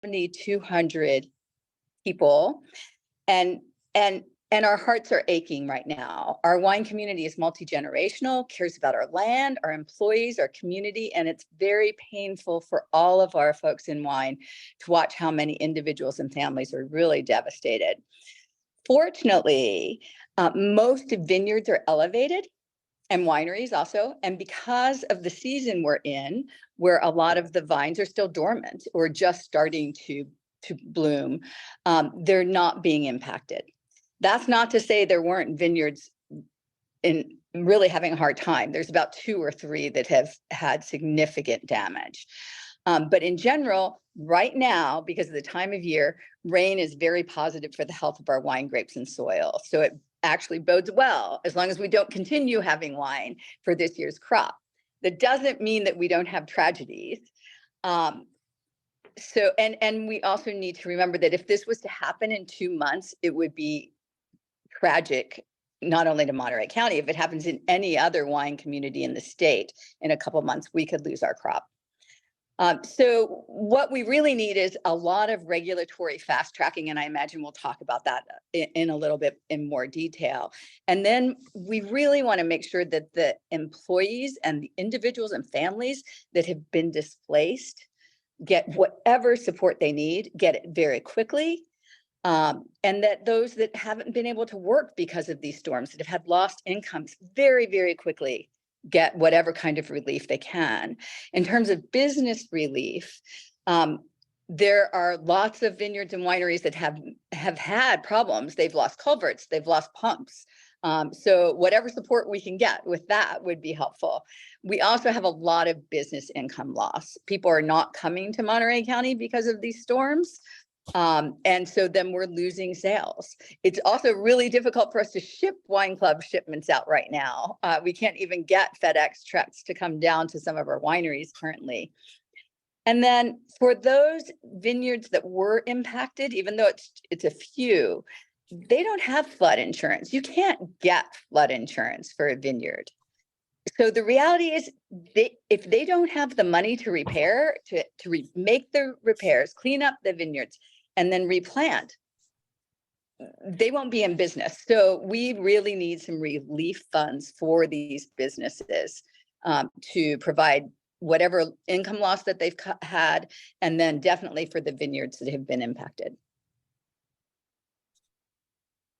7,200 people, and our hearts are aching right now. Our wine community is multi-generational, cares about our land, our employees, our community, and it's very painful for all of our folks in wine to watch how many individuals and families are really devastated. Fortunately, most vineyards are elevated, and wineries also, and because of the season we're in, where a lot of the vines are still dormant or just starting to bloom, they're not being impacted. That's not to say there weren't vineyards in really having a hard time. There's about 2 or 3 that have had significant damage. But in general, right now, because of the time of year, rain is very positive for the health of our wine grapes and soil. So it actually bodes well, as long as we don't continue having wine for this year's crop. That doesn't mean that we don't have tragedies. So, and we also need to remember that if this was to happen in 2 months, it would be tragic, not only to Monterey County. If it happens in any other wine community in the state, in a couple of months, we could lose our crop. So what we really need is a lot of regulatory fast tracking, and I imagine we'll talk about that in a little bit in more detail. And then we really want to make sure that the employees and the individuals and families that have been displaced get whatever support they need, get it very quickly, and that those that haven't been able to work because of these storms, that have had lost incomes, very, very quickly get whatever kind of relief they can. In terms of business relief, there are lots of vineyards and wineries that have had problems. They've lost culverts, they've lost pumps. So whatever support we can get with that would be helpful. We also have a lot of business income loss. People are not coming to Monterey County because of these storms. And so then we're losing sales. It's also really difficult for us to ship wine club shipments out right now. We can't even get FedEx trucks to come down to some of our wineries currently. And then for those vineyards that were impacted, even though it's a few, they don't have flood insurance. You can't get flood insurance for a vineyard. So the reality is, if they don't have the money to repair, make the repairs, clean up the vineyards, and then replant, they won't be in business. So we really need some relief funds for these businesses to provide whatever income loss that they've had, and then definitely for the vineyards that have been impacted.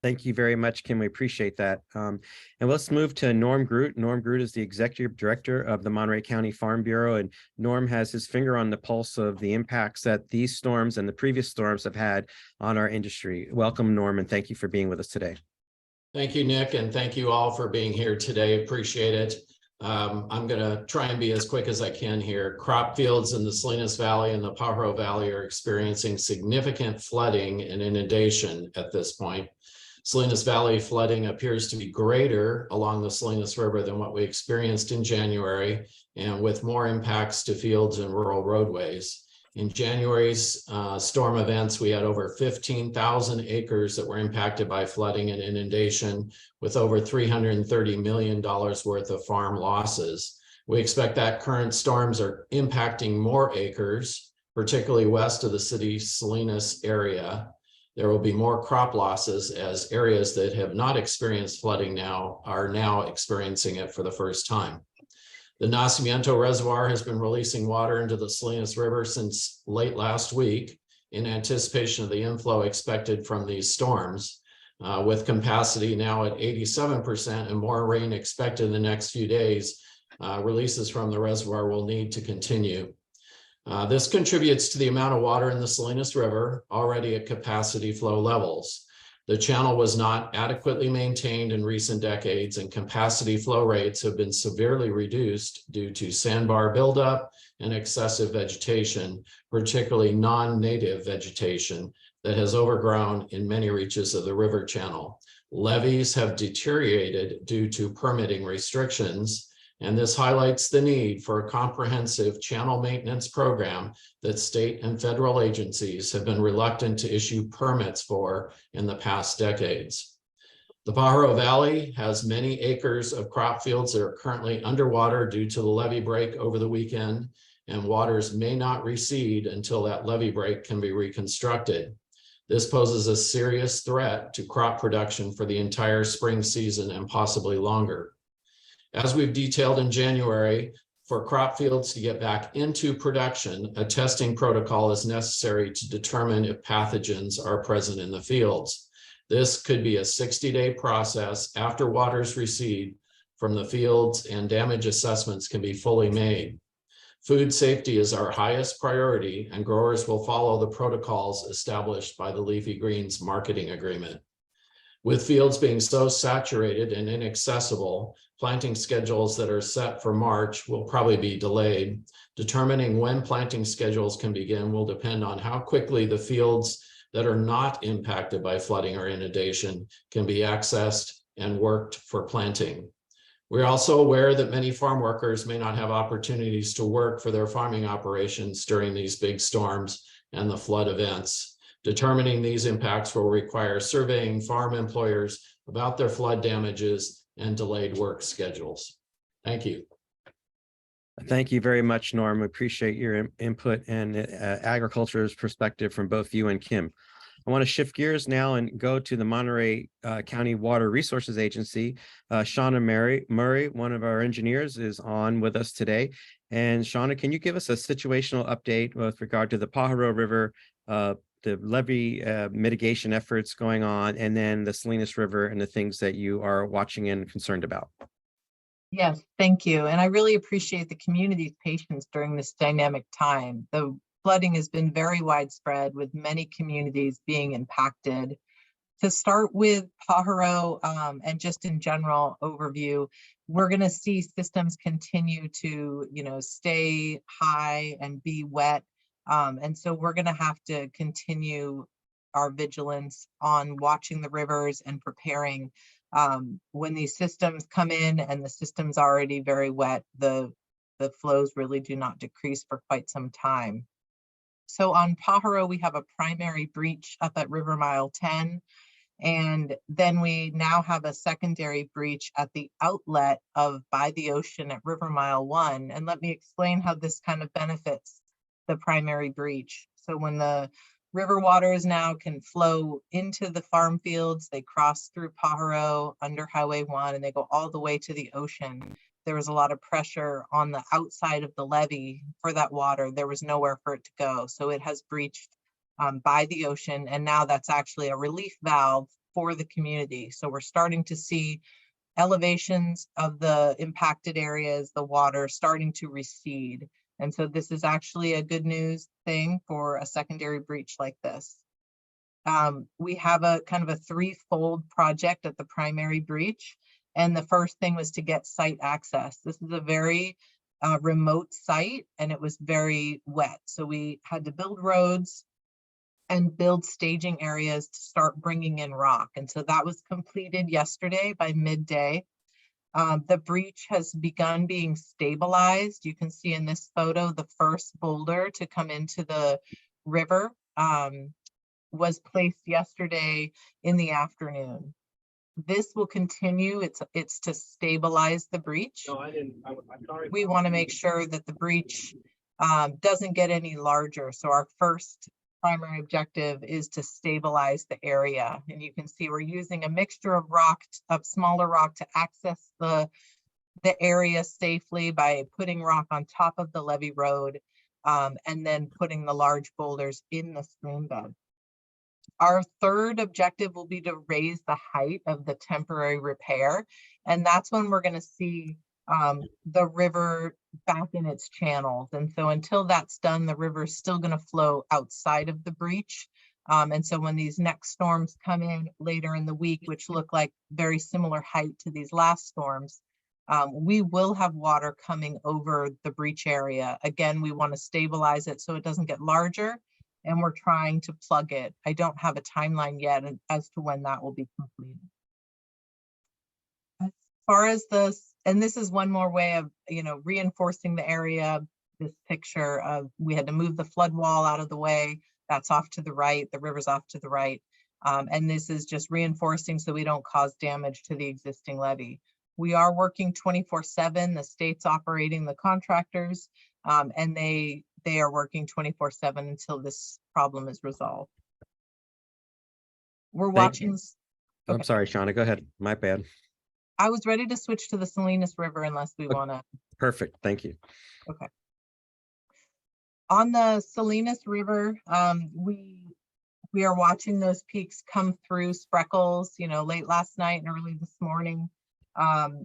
Thank you very much, Kim. We appreciate that. And let's move to Norm Groot. Norm Groot is the Executive Director of the Monterey County Farm Bureau, and Norm has his finger on the pulse of the impacts that these storms and the previous storms have had on our industry. Welcome, Norm, and thank you for being with us today. Thank you, Nick, and thank you all for being here today. Appreciate it. I'm going to try and be as quick as I can here. Crop fields in the Salinas Valley and the Pajaro Valley are experiencing significant flooding and inundation at this point. Salinas Valley flooding appears to be greater along the Salinas River than what we experienced in January, and with more impacts to fields and rural roadways. In January's storm events, we had over 15,000 acres that were impacted by flooding and inundation, with over $330 million worth of farm losses. We expect that current storms are impacting more acres, particularly west of the city's Salinas area. There will be more crop losses as areas that have not experienced flooding now are now experiencing it for the first time. The Nacimiento Reservoir has been releasing water into the Salinas River since late last week in anticipation of the inflow expected from these storms. With capacity now at 87% and more rain expected in the next few days, releases from the reservoir will need to continue. This contributes to the amount of water in the Salinas River already at capacity flow levels. The channel was not adequately maintained in recent decades, and capacity flow rates have been severely reduced due to sandbar buildup and excessive vegetation, particularly non-native vegetation that has overgrown in many reaches of the river channel. Levees have deteriorated due to permitting restrictions, and this highlights the need for a comprehensive channel maintenance program that state and federal agencies have been reluctant to issue permits for in the past decades. The Pajaro Valley has many acres of crop fields that are currently underwater due to the levee break over the weekend, and waters may not recede until that levee break can be reconstructed. This poses a serious threat to crop production for the entire spring season and possibly longer. As we've detailed in January, for crop fields to get back into production, a testing protocol is necessary to determine if pathogens are present in the fields. This could be a 60-day process after waters recede from the fields and damage assessments can be fully made. Food safety is our highest priority, and growers will follow the protocols established by the Leafy Greens marketing agreement. With fields being so saturated and inaccessible, planting schedules that are set for March will probably be delayed. Determining when planting schedules can begin will depend on how quickly the fields that are not impacted by flooding or inundation can be accessed and worked for planting. We're also aware that many farm workers may not have opportunities to work for their farming operations during these big storms and the flood events. Determining these impacts will require surveying farm employers about their flood damages and delayed work schedules. Thank you. Thank you very much, Norm. We appreciate your input and agriculture's perspective from both you and Kim. I want to shift gears now and go to the Monterey County Water Resources Agency. Shaunna Murray, one of our engineers, is on with us today. And Shaunna, can you give us a situational update with regard to the Pajaro River, the levee mitigation efforts going on, and then the Salinas River and the things that you are watching and concerned about? Yes, thank you. And I really appreciate the community's patience during this dynamic time. The flooding has been very widespread, with many communities being impacted. To start with Pajaro, and just in general overview, we're going to see systems continue to, stay high and be wet. And so we're going to have to continue our vigilance on watching the rivers and preparing. When these systems come in and the system's already very wet, the flows really do not decrease for quite some time. So on Pajaro, we have a primary breach up at River Mile 10. And then we now have a secondary breach at the outlet of By the Ocean at River Mile 1. And let me explain how this kind of benefits the primary breach. So when the river waters now can flow into the farm fields, they cross through Pajaro under Highway 1 and they go all the way to the ocean. There was a lot of pressure on the outside of the levee for that water. There was nowhere for it to go. So it has breached by the ocean. And now that's actually a relief valve for the community. So we're starting to see elevations of the impacted areas, the water starting to recede. And so this is actually a good news thing for a secondary breach like this. We have a kind of a threefold project at the primary breach. And the first thing was to get site access. This is a very remote site and it was very wet. So we had to build roads and build staging areas to start bringing in rock. And so that was completed yesterday by midday. The breach has begun being stabilized. You can see in this photo, the first boulder to come into the river was placed yesterday in the afternoon. This will continue. It's to stabilize the breach. No, I'm sorry. We want to make sure that the breach doesn't get any larger. So our first primary objective is to stabilize the area. And you can see we're using a mixture of rock, of smaller rock, to access the area safely by putting rock on top of the levee road and then putting the large boulders in the stream bed. Our third objective will be to raise the height of the temporary repair. And that's when we're going to see the river back in its channels. And so until that's done, the river is still going to flow outside of the breach. And so when these next storms come in later in the week, which look like very similar height to these last storms, we will have water coming over the breach area. Again, we want to stabilize it so it doesn't get larger, and we're trying to plug it. I don't have a timeline yet as to when that will be completed. As far as this, and this is one more way of, reinforcing the area. This picture of, we had to move the flood wall out of the way. That's off to the right. The river's off to the right. And this is just reinforcing so we don't cause damage to the existing levee. We are working 24/7. The state's operating the contractors. And they are working 24/7 until this problem is resolved. We're Thank you. watching. I'm Okay. sorry, Shaunna, go ahead. My bad. I was ready to switch to the Salinas River unless we Okay. want to. Perfect. Thank you. Okay. On the Salinas River, we are watching those peaks come through Spreckles, late last night and early this morning.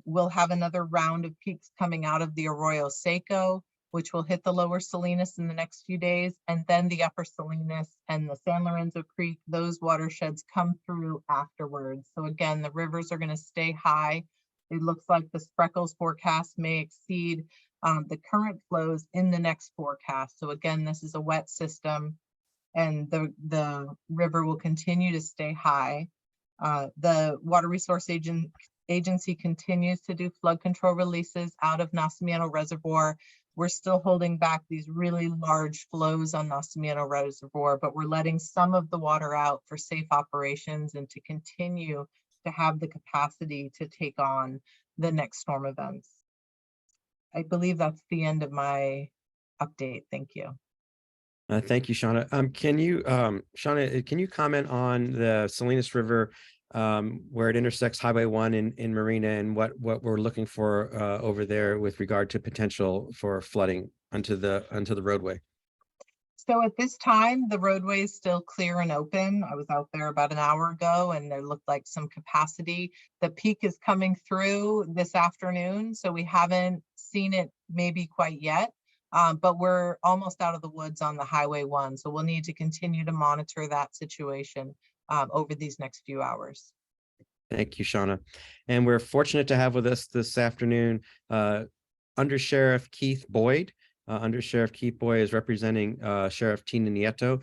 We'll have another round of peaks coming out of the Arroyo Seco, which will hit the lower Salinas in the next few days. And then the upper Salinas and the San Lorenzo Creek, those watersheds come through afterwards. So again, the rivers are going to stay high. It looks like the Spreckles forecast may exceed the current flows in the next forecast. So again, this is a wet system and the river will continue to stay high. The Water Resource Agency continues to do flood control releases out of Nacimiento Reservoir. We're still holding back these really large flows on Nacimiento Reservoir, but we're letting some of the water out for safe operations and to continue to have the capacity to take on the next storm events. I believe that's the end of my update. Thank you. Thank you, Shaunna. Shaunna, can you comment on the Salinas River where it intersects Highway 1 in Marina and what we're looking for over there with regard to potential for flooding onto the roadway? So at this time, the roadway is still clear and open. I was out there about an hour ago and there looked like some capacity. The peak is coming through this afternoon, so we haven't seen it maybe quite yet, but we're almost out of the woods on the Highway 1. So we'll need to continue to monitor that situation over these next few hours. Thank you, Shaunna. And we're fortunate to have with us this afternoon Undersheriff Keith Boyd. Undersheriff Keith Boyd is representing Sheriff Tina Nieto.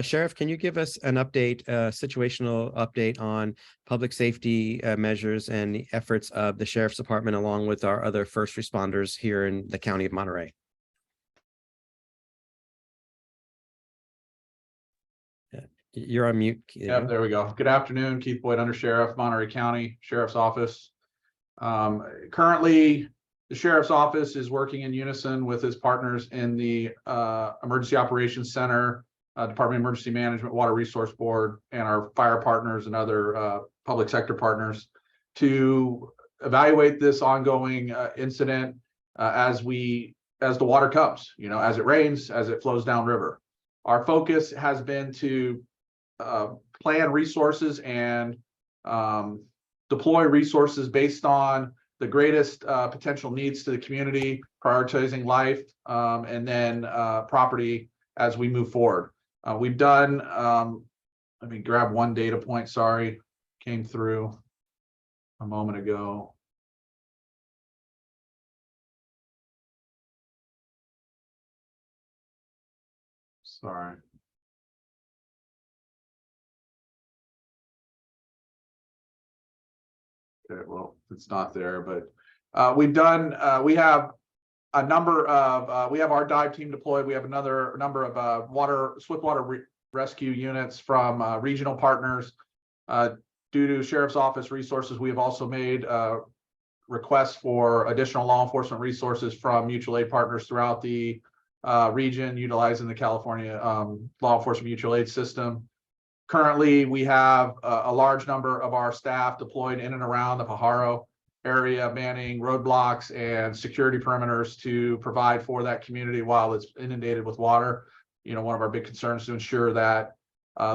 Sheriff, can you give us an update, situational update on public safety measures and the efforts of the Sheriff's Department along with our other first responders here in the County of Monterey? You're on mute. Yep, there we go. Good afternoon, Keith Boyd, Undersheriff, Monterey County Sheriff's Office. Currently, the Sheriff's Office is working in unison with his partners in the Emergency Operations Center, Department of Emergency Management, Water Resource Board, and our fire partners and other public sector partners to evaluate this ongoing incident as the water comes, as it rains, as it flows downriver. Our focus has been to plan resources and deploy resources based on the greatest potential needs to the community, prioritizing life and then property as we move forward. We've done, let me grab one data point, sorry, came through a moment ago. Sorry. Okay, well, it's not there, but we have a number of, we have our dive team deployed. We have another number of swift water rescue units from regional partners. Due to Sheriff's Office resources, we have also made requests for additional law enforcement resources from mutual aid partners throughout the region, utilizing the California law enforcement mutual aid system. Currently, we have a large number of our staff deployed in and around the Pajaro area, manning roadblocks and security perimeters to provide for that community while it's inundated with water. One of our big concerns is to ensure that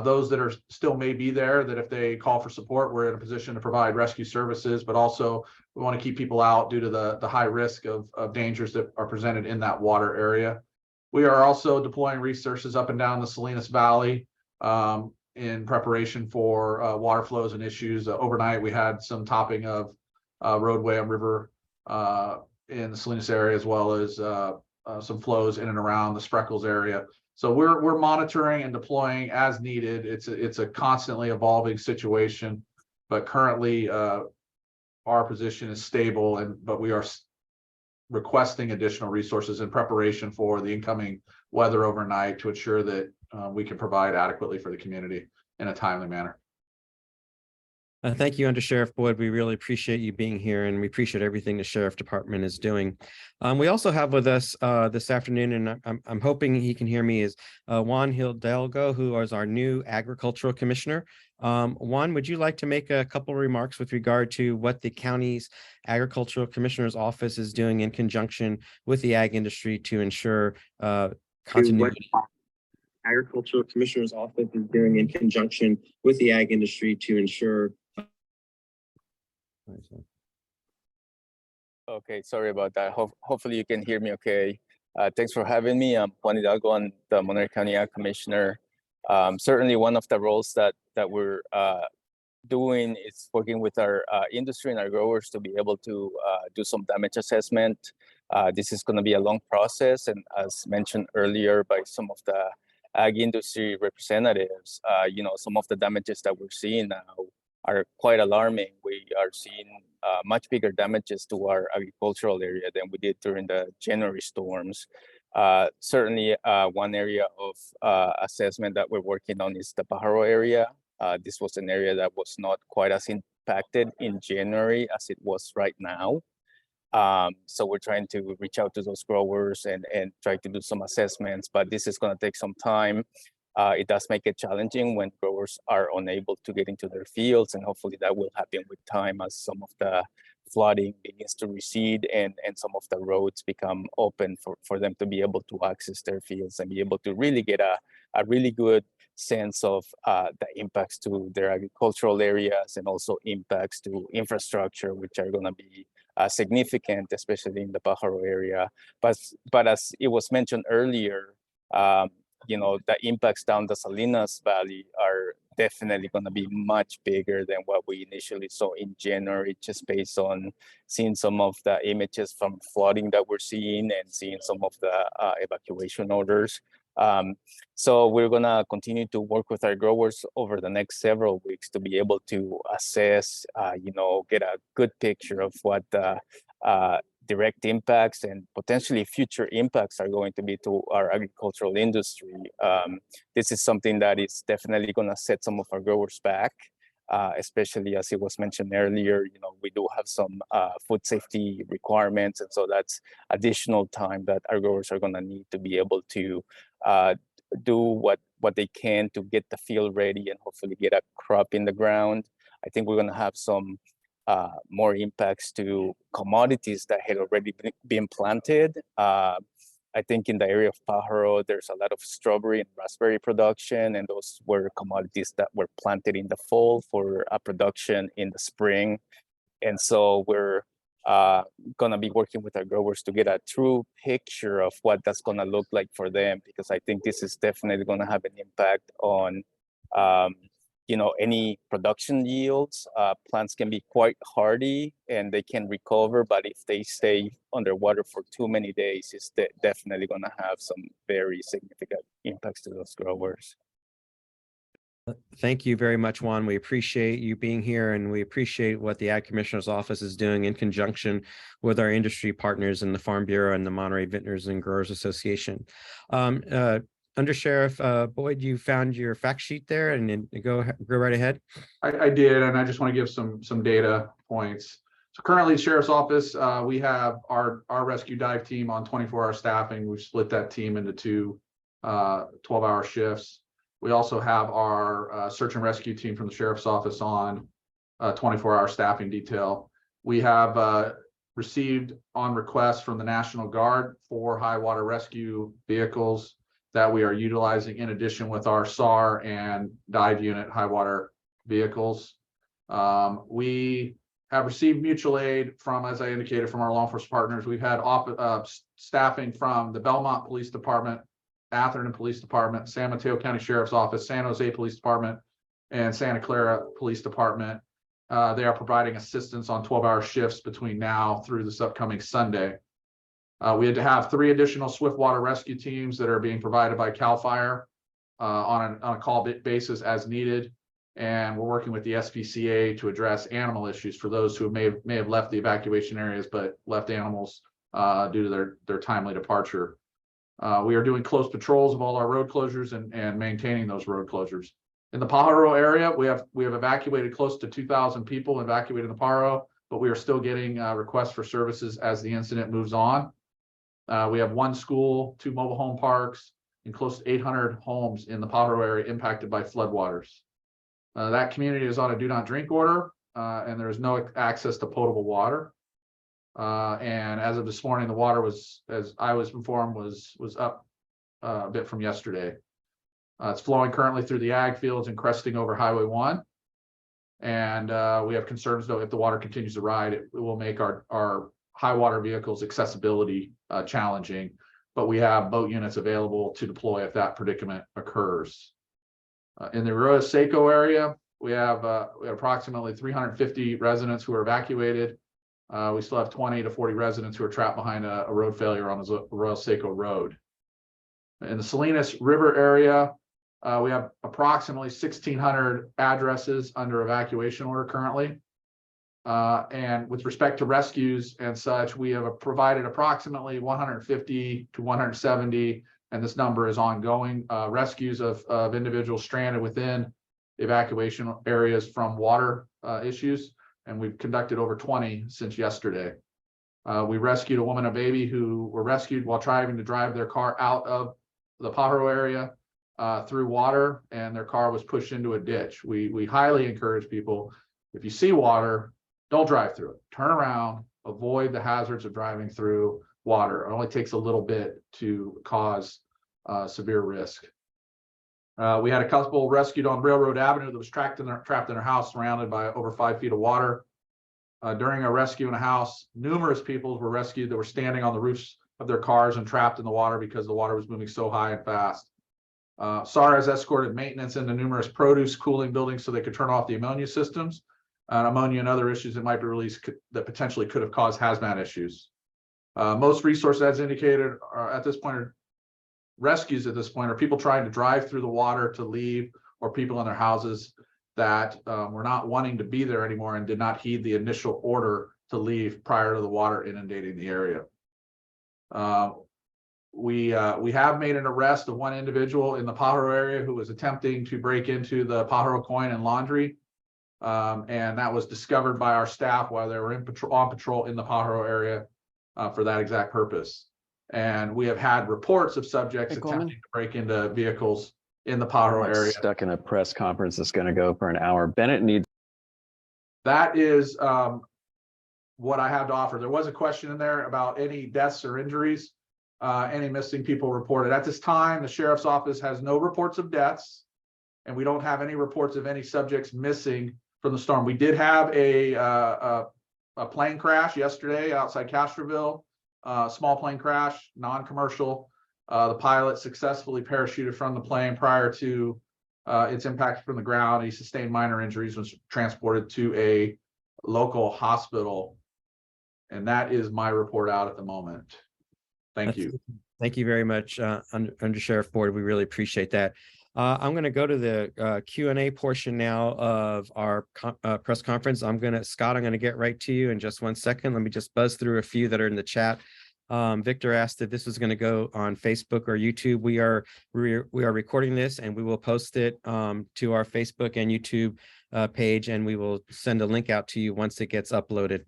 those that are still may be there, that if they call for support, we're in a position to provide rescue services, but also we want to keep people out due to the high risk of dangers that are presented in that water area. We are also deploying resources up and down the Salinas Valley in preparation for water flows and issues. Overnight, we had some topping of roadway and river in the Salinas area, as well as some flows in and around the Spreckles area. So we're monitoring and deploying as needed. It's a constantly evolving situation, but currently our position is stable, but we are requesting additional resources in preparation for the incoming weather overnight to ensure that we can provide adequately for the community in a timely manner. Thank you, Undersheriff Boyd. We really appreciate you being here, and we appreciate everything the Sheriff Department is doing. We also have with us this afternoon, and I'm hoping he can hear me, is Juan Hidalgo, who is our new Agricultural Commissioner. Juan, would you like to make a couple remarks with regard to what the county's Agricultural Commissioner's Office is doing in conjunction with the ag industry to ensure continuity? Agricultural Commissioner's Office is doing in conjunction with the ag industry to ensure. Okay, sorry about that. Hopefully you can hear me okay. Thanks for having me. I'm Juan Hidalgo. I'm the Monterey County Ag Commissioner. Certainly one of the roles that we're doing is working with our industry and our growers to be able to do some damage assessment. This is going to be a long process, and as mentioned earlier by some of the ag industry representatives, some of the damages that we're seeing now are quite alarming. We are seeing much bigger damages to our agricultural area than we did during the January storms. Certainly, one area of assessment that we're working on is the Pajaro area. This was an area that was not quite as impacted in January as it was right now. So we're trying to reach out to those growers and try to do some assessments, but this is going to take some time. It does make it challenging when growers are unable to get into their fields, and hopefully that will happen with time as some of the flooding begins to recede and some of the roads become open for them to be able to access their fields and be able to really get a really good sense of the impacts to their agricultural areas and also impacts to infrastructure, which are going to be significant, especially in the Pajaro area. But as it was mentioned earlier, the impacts down the Salinas Valley are definitely going to be much bigger than what we initially saw in January, just based on seeing some of the images from flooding that we're seeing and seeing some of the evacuation orders. So we're going to continue to work with our growers over the next several weeks to be able to assess, get a good picture of what the direct impacts and potentially future impacts are going to be to our agricultural industry. This is something that is definitely going to set some of our growers back, especially as it was mentioned earlier. We do have some food safety requirements, and so that's additional time that our growers are going to need to be able to do what they can to get the field ready and hopefully get a crop in the ground. I think we're going to have some more impacts to commodities that had already been planted. I think in the area of Pajaro, there's a lot of strawberry and raspberry production, and those were commodities that were planted in the fall for a production in the spring. And so we're going to be working with our growers to get a true picture of what that's going to look like for them, because I think this is definitely going to have an impact on any production yields. Plants can be quite hardy and they can recover, but if they stay underwater for too many days, it's definitely going to have some very significant impacts to those growers. Thank you very much, Juan. We appreciate you being here, and we appreciate what the Ag Commissioner's Office is doing in conjunction with our industry partners in the Farm Bureau and the Monterey Vintners and Growers Association. Undersheriff Boyd, you found your fact sheet there, and go right ahead. I did, and I just want to give some data points. So currently, the Sheriff's Office, we have our rescue dive team on 24-hour staffing. We've split that team into two 12-hour shifts. We also have our search and rescue team from the Sheriff's Office on 24-hour staffing detail. We have received on request from the National Guard 4 high water rescue vehicles that we are utilizing in addition with our SAR and dive unit high water vehicles. We have received mutual aid from, as I indicated, from our law enforcement partners. We've had staffing from the Belmont Police Department, Atherton Police Department, San Mateo County Sheriff's Office, San Jose Police Department, and Santa Clara Police Department. They are providing assistance on 12-hour shifts between now through this upcoming Sunday. We had to have 3 additional swiftwater rescue teams that are being provided by CAL FIRE on a call basis as needed. And we're working with the SPCA to address animal issues for those who may have left the evacuation areas but left animals due to their timely departure. We are doing close patrols of all our road closures and maintaining those road closures. In the Pajaro area, we have evacuated close to 2,000 people evacuated in the Pajaro, but we are still getting requests for services as the incident moves on. We have 1 school, 2 mobile home parks, and close to 800 homes in the Pajaro area impacted by floodwaters. That community is on a do not drink order, and there is no access to potable water. And as of this morning, the water was, as I was informed, was up a bit from yesterday. It's flowing currently through the ag fields and cresting over Highway 1. And we have concerns, though, if the water continues to ride, it will make our high water vehicles accessibility challenging. But we have boat units available to deploy if that predicament occurs. In the Arroyo Seco area, we have approximately 350 residents who are evacuated. We still have 20 to 40 residents who are trapped behind a road failure on the Arroyo Seco Road. In the Salinas River area, we have approximately 1,600 addresses under evacuation order currently. And with respect to rescues and such, we have provided approximately 150 to 170, and this number is ongoing, rescues of individuals stranded within evacuation areas from water issues. And we've conducted over 20 since yesterday. We rescued a woman and a baby who were rescued while trying to drive their car out of the Pajaro area through water, and their car was pushed into a ditch. We highly encourage people, if you see water, don't drive through it. Turn around, avoid the hazards of driving through water. It only takes a little bit to cause severe risk. We had a couple rescued on Railroad Avenue that was trapped in their house, surrounded by over 5 feet of water. During a rescue in a house, numerous people were rescued that were standing on the roofs of their cars and trapped in the water because the water was moving so high and fast. SAR has escorted maintenance into numerous produce cooling buildings so they could turn off the ammonia systems. Ammonia and other issues that might be released that potentially could have caused hazmat issues. Most resources, as indicated, are at this point rescues at this point are people trying to drive through the water to leave, or people in their houses that were not wanting to be there anymore and did not heed the initial order to leave prior to the water inundating the area. We have made an arrest of 1 individual in the Pajaro area who was attempting to break into the Pajaro Coin and Laundry. And that was discovered by our staff while they were on patrol in the Pajaro area for that exact purpose. And we have had reports of subjects attempting to break into vehicles in the Pajaro area. Stuck in a press conference that's going to go for an hour. Bennett needs. That is what I have to offer. There was a question in there about any deaths or injuries, any missing people reported. At this time, the sheriff's office has no reports of deaths, and we don't have any reports of any subjects missing from the storm. We did have a plane crash yesterday outside Castroville, small plane crash, non-commercial. The pilot successfully parachuted from the plane prior to its impact from the ground. He sustained minor injuries, was transported to a local hospital. And that is my report out at the moment. Thank you. Thank you very much, Undersheriff Board. We really appreciate that. I'm going to go to the Q&A portion now of our press conference. Scott, I'm going to get right to you in just 1 second. Let me just buzz through a few that are in the chat. Victor asked if this was going to go on Facebook or YouTube. We are recording this, and we will post it to our Facebook and YouTube page, and we will send a link out to you once it gets uploaded.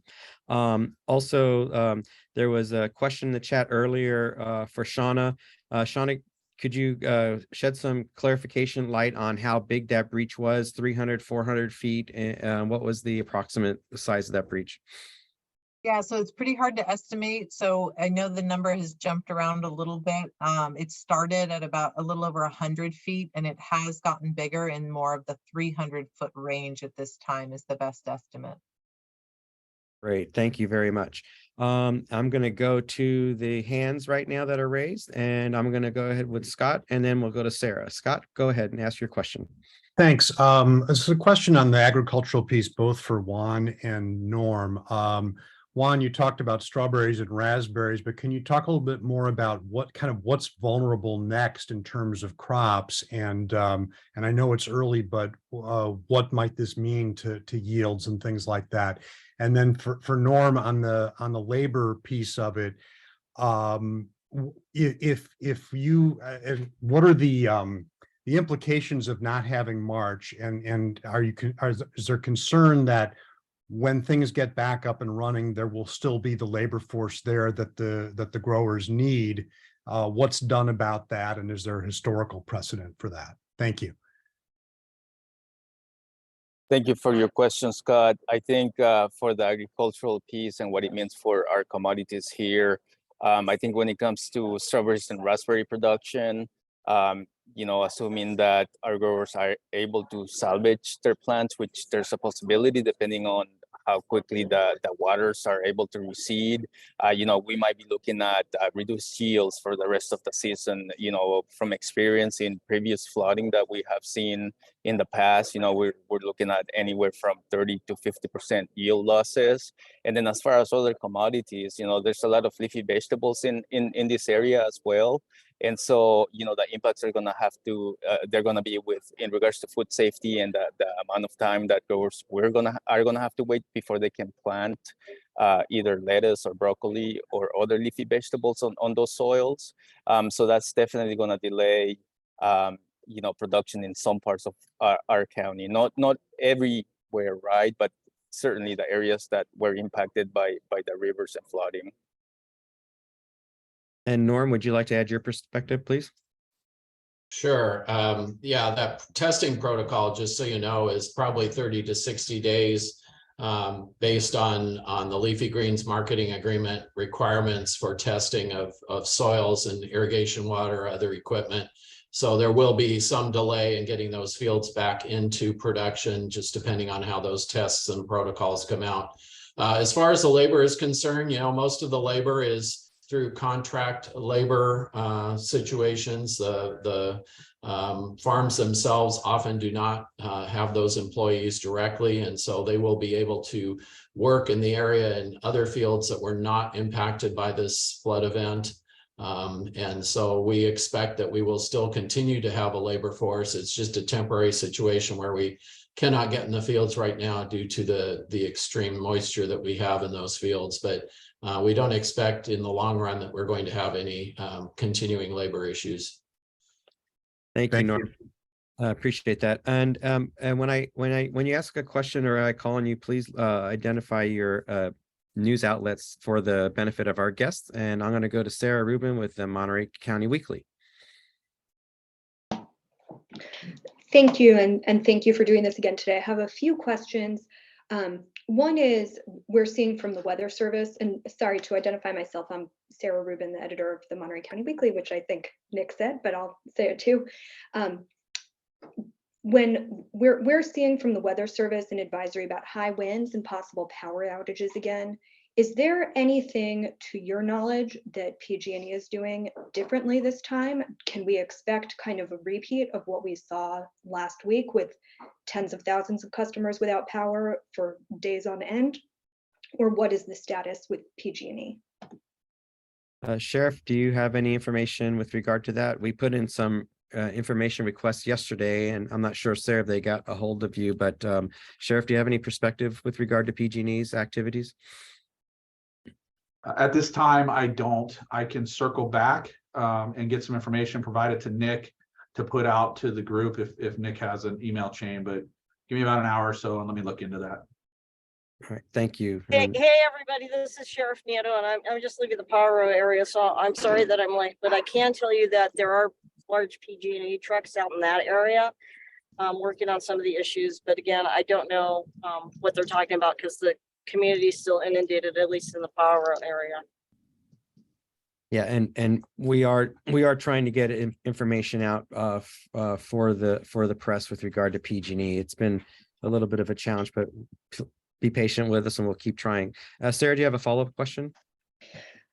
Also, there was a question in the chat earlier for Shaunna. Shaunna, could you shed some clarification light on how big that breach was? 300, 400 feet? And what was the approximate size of that breach? Yeah, so it's pretty hard to estimate. So I know the number has jumped around a little bit. It started at about a little over 100 feet, and it has gotten bigger in more of the 300-foot range at this time is the best estimate. Great, thank you very much. I'm going to go to the hands right now that are raised, and I'm going to go ahead with Scott, and then we'll go to Sarah. Scott, go ahead and ask your question. Thanks. This is a question on the agricultural piece, both for Juan and Norm. Juan, you talked about strawberries and raspberries, but can you talk a little bit more about what's vulnerable next in terms of crops? And I know it's early, but what might this mean to yields and things like that? And then for Norm on the labor piece of it, if you what are the the implications of not having March, and is there concern that when things get back up and running, there will still be the labor force there that the growers need? What's done about that, and is there a historical precedent for that? Thank you. Thank you for your question, Scott. I think for the agricultural piece and what it means for our commodities here, I think when it comes to strawberries and raspberry production, assuming that our growers are able to salvage their plants, which there's a possibility depending on how quickly the waters are able to recede. We might be looking at reduced yields for the rest of the season. From experience in previous flooding that we have seen in the past, we're looking at anywhere from 30 to 50% yield losses. And then as far as other commodities, there's a lot of leafy vegetables in this area as well. And so, the impacts are going to have to, they're going to be in regards to food safety and the amount of time that growers are going to have to wait before they can plant either lettuce or broccoli or other leafy vegetables on those soils. So that's definitely going to delay, production in some parts of our county. Not everywhere, right? But certainly the areas that were impacted by the rivers and flooding. And Norm, would you like to add your perspective, please? Sure. That testing protocol, just so you know, is probably 30 to 60 days based on the Leafy Greens marketing agreement requirements for testing of soils and irrigation water, other equipment. So there will be some delay in getting those fields back into production, just depending on how those tests and protocols come out. As far as the labor is concerned, most of the labor is through contract labor situations. The farms themselves often do not have those employees directly, and so they will be able to work in the area and other fields that were not impacted by this flood event. And so we expect that we will still continue to have a labor force. It's just a temporary situation where we cannot get in the fields right now due to the extreme moisture that we have in those fields. But we don't expect in the long run that we're going to have any continuing labor issues. Thank you, Norm. I appreciate that. And when you ask a question or I call on you, please identify your news outlets for the benefit of our guests. And I'm going to go to Sarah Rubin with the Monterey County Weekly. Thank you, and thank you for doing this again today. I have a few questions. One is, we're seeing from the Weather Service, and sorry to identify myself, I'm Sarah Rubin, the editor of the Monterey County Weekly, which I think Nick said, but I'll say it too. When we're seeing from the Weather Service an advisory about high winds and possible power outages again, is there anything to your knowledge that PG&E is doing differently this time? Can we expect kind of a repeat of what we saw last week with tens of thousands of customers without power for days on end? Or what is the status with PG&E? Sheriff, do you have any information with regard to that? We put in some information requests yesterday, and I'm not sure, Sarah, if they got a hold of you, but Sheriff, do you have any perspective with regard to PG&E's activities? At this time, I don't. I can circle back and get some information provided to Nick to put out to the group if Nick has an email chain, but give me about an hour or so and let me look into that. All right, thank you. Hey, everybody, this is Sheriff Nieto, and I'm just leaving the Power area, so I'm sorry that I'm late, but I can tell you that there are large PG&E trucks out in that area working on some of the issues, but again, I don't know what they're talking about because the community is still inundated, at least in the Power area. Yeah, and we are trying to get information out for the press with regard to PG&E. It's been a little bit of a challenge, but be patient with us and we'll keep trying. Sarah, do you have a follow-up question?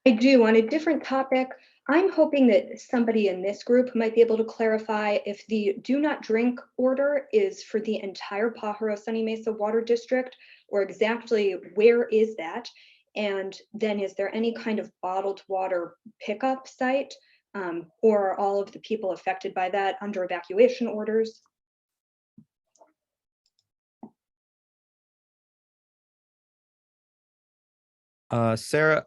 I do. On a different topic, I'm hoping that somebody in this group might be able to clarify if the do not drink order is for the entire Pajaro Sunny Mesa Water District, or exactly where is that? And then is there any kind of bottled water pickup site, or are all of the people affected by that under evacuation orders? Sarah,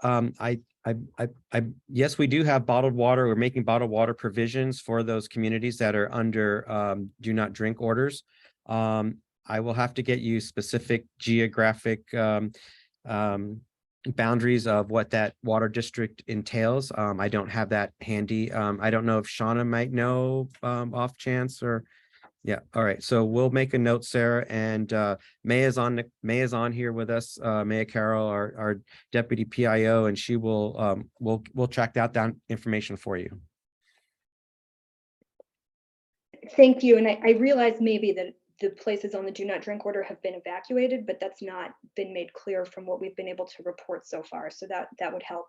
Yes, we do have bottled water. We're making bottled water provisions for those communities that are under do not drink orders. I will have to get you specific geographic boundaries of what that water district entails. I don't have that handy. I don't know if Shaunna might know off chance or. Yeah, all right. So we'll make a note, Sarah, and May is on here with us. Maya Carroll, our deputy PIO, and she will we'll track that down information for you. Thank you. And I realize maybe that the places on the do not drink order have been evacuated, but that's not been made clear from what we've been able to report so far. So that would help.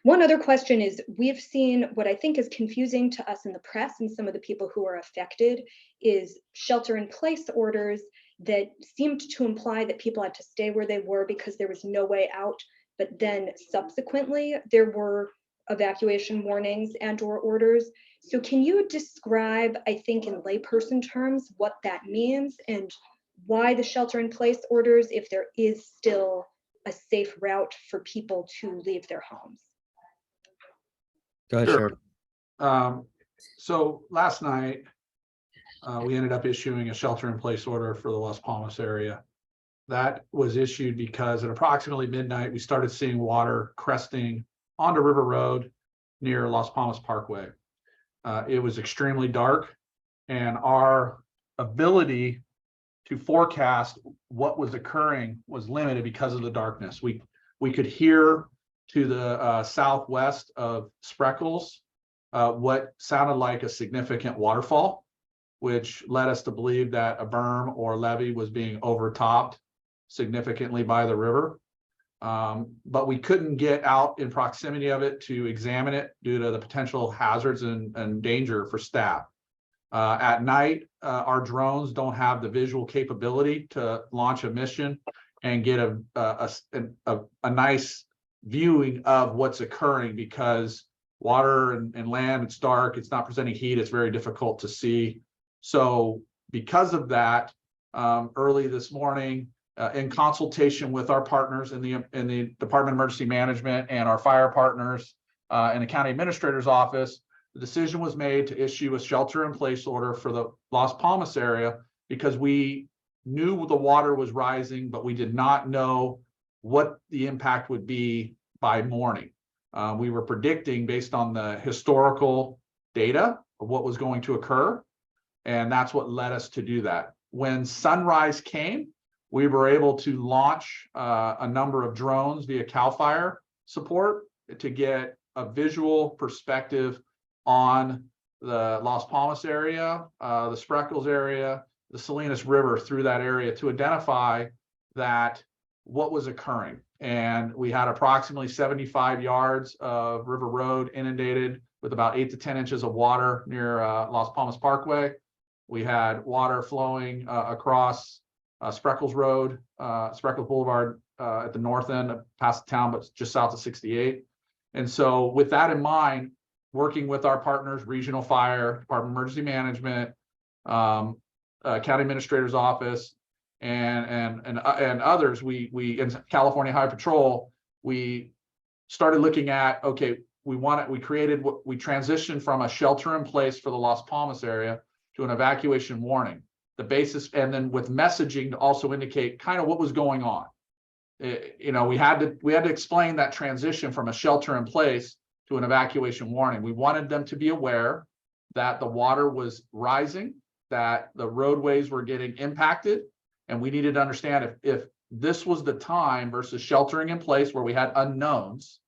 One other question is, we've seen what I think is confusing to us in the press and some of the people who are affected is shelter in place orders that seemed to imply that people had to stay where they were because there was no way out. But then subsequently there were evacuation warnings and or orders. So can you describe, I think in layperson terms, what that means and why the shelter in place orders, if there is still a safe route for people to leave their homes? Go ahead, Sure. Sheriff. So last night, we ended up issuing a shelter in place order for the Las Palmas area. That was issued because at approximately midnight, we started seeing water cresting onto River Road near Las Palmas Parkway. It was extremely dark, and our ability to forecast what was occurring was limited because of the darkness. We could hear to the southwest of Spreckles what sounded like a significant waterfall, which led us to believe that a berm or levee was being overtopped significantly by the river. But we couldn't get out in proximity of it to examine it due to the potential hazards and danger for staff. At night, our drones don't have the visual capability to launch a mission and get a nice viewing of what's occurring, because water and land, it's dark, it's not presenting heat, it's very difficult to see. So because of that, early this morning, in consultation with our partners in the Department of Emergency Management and our fire partners in the county administrator's office, the decision was made to issue a shelter in place order for the Las Palmas area because we knew the water was rising, but we did not know what the impact would be by morning. We were predicting based on the historical data of what was going to occur, and that's what led us to do that. When sunrise came, we were able to launch a number of drones via CAL FIRE support to get a visual perspective on the Las Palmas area, the Spreckles area, the Salinas River through that area to identify that what was occurring. And we had approximately 75 yards of River Road inundated with about 8 to 10 inches of water near Las Palmas Parkway. We had water flowing across Spreckles Road, Spreckles Boulevard at the north end of past the town, but just south of 68. And so with that in mind, working with our partners, Regional Fire, Department of Emergency Management, County Administrator's Office, and others, we in California Highway Patrol, we started looking at, okay, we transitioned from a shelter in place for the Las Palmas area to an evacuation warning. The basis, and then with messaging to also indicate kind of what was going on. You know, we had to explain that transition from a shelter in place to an evacuation warning. We wanted them to be aware that the water was rising, that the roadways were getting impacted, and we needed to understand if this was the time versus sheltering in place where we had unknowns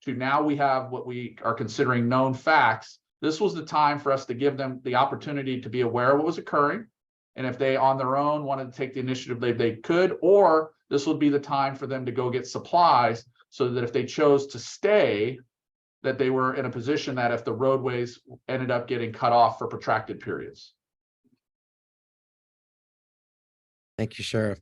to now we have what we are considering known facts. This was the time for us to give them the opportunity to be aware of what was occurring. And if they on their own wanted to take the initiative, they could, or this would be the time for them to go get supplies so that if they chose to stay, that they were in a position that if the roadways ended up getting cut off for protracted periods. Thank you, Sheriff.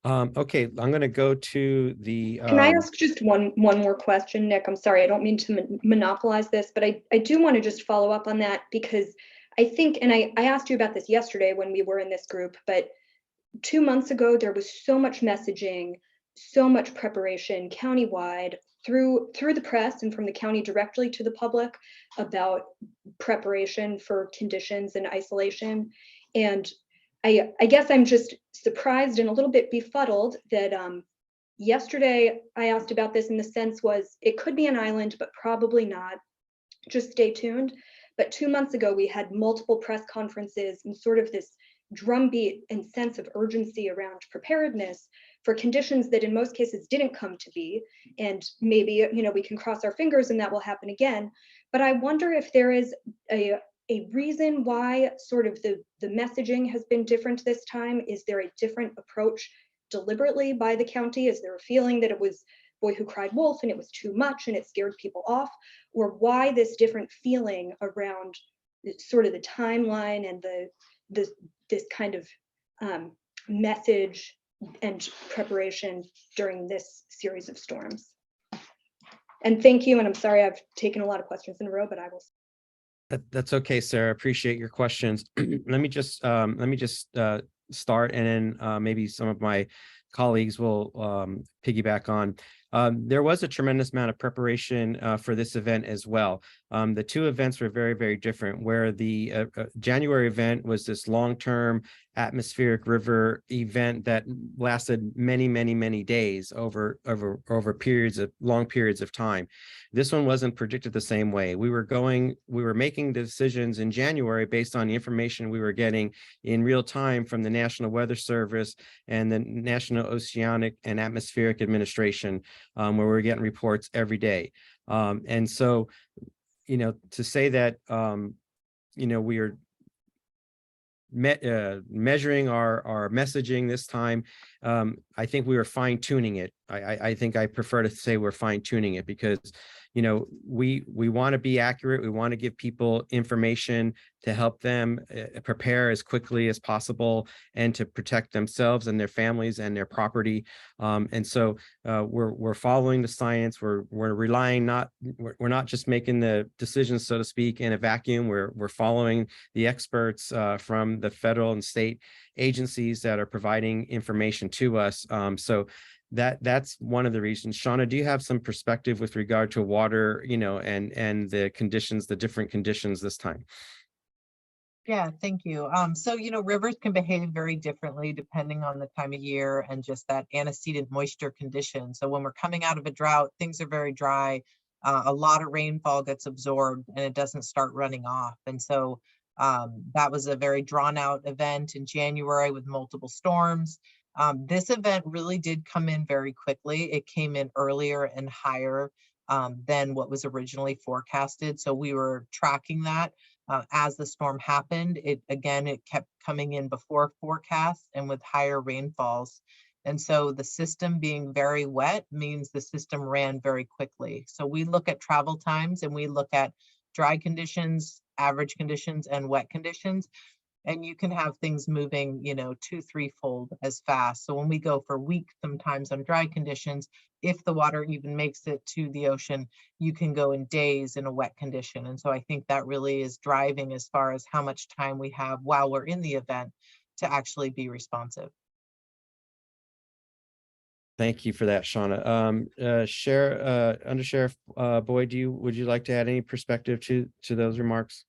Okay, I'm going to go to the. Can I ask just one more question, Nick? I'm sorry, I don't mean to monopolize this, but I do want to just follow up on that, because I think, and I asked you about this yesterday when we were in this group, but 2 months ago, there was so much messaging, so much preparation countywide through the press and from the county directly to the public about preparation for conditions and isolation. And I guess I'm just surprised and a little bit befuddled that yesterday I asked about this, and the sense was it could be an island, but probably not. Just stay tuned. But 2 months ago, we had multiple press conferences and sort of this drumbeat and sense of urgency around preparedness for conditions that in most cases didn't come to be. And maybe, you know, we can cross our fingers and that will happen again. But I wonder if there is a reason why sort of the messaging has been different this time. Is there a different approach deliberately by the county? Is there a feeling that it was Boy Who Cried Wolf and it was too much and it scared people off? Or why this different feeling around sort of the timeline and this kind of message and preparation during this series of storms? And thank you, and I'm sorry I've taken a lot of questions in a row, but I will. That's okay, Sarah. Appreciate your questions. Let me just start, and then maybe some of my colleagues will piggyback on. There was a tremendous amount of preparation for this event as well. The two events were very, very different, where the January event was this long-term atmospheric river event that lasted many, many, many days over long periods of time. This one wasn't predicted the same way. We were making decisions in January based on the information we were getting in real time from the National Weather Service and the National Oceanic and Atmospheric Administration, where we're getting reports every day. And so, you know, to say that, you know, we are measuring our messaging this time, I think we were fine tuning it. I think I prefer to say we're fine tuning it because, you know, we want to be accurate. We want to give people information to help them prepare as quickly as possible and to protect themselves and their families and their property. And so we're following the science. We're relying we're not just making the decisions, so to speak, in a vacuum. We're following the experts from the federal and state agencies that are providing information to us. So that's one of the reasons. Shaunna, do you have some perspective with regard to water, you know, and the conditions, the different conditions this time? Yeah, thank you. So, you know, rivers can behave very differently depending on the time of year and just that antecedent moisture condition. So when we're coming out of a drought, things are very dry. A lot of rainfall gets absorbed and it doesn't start running off. And so that was a very drawn out event in January with multiple storms. This event really did come in very quickly. It came in earlier and higher than what was originally forecasted. So we were tracking that as the storm happened. It kept coming in before forecast and with higher rainfalls. And so the system being very wet means the system ran very quickly. So we look at travel times and we look at dry conditions, average conditions, and wet conditions. And you can have things moving, you know, 2-3-fold as fast. So when we go for weeks, sometimes on dry conditions, if the water even makes it to the ocean, you can go in days in a wet condition. And so I think that really is driving as far as how much time we have while we're in the event to actually be responsive. Thank you for that, Shaunna. Undersheriff Boyd, would you like to add any perspective to those remarks?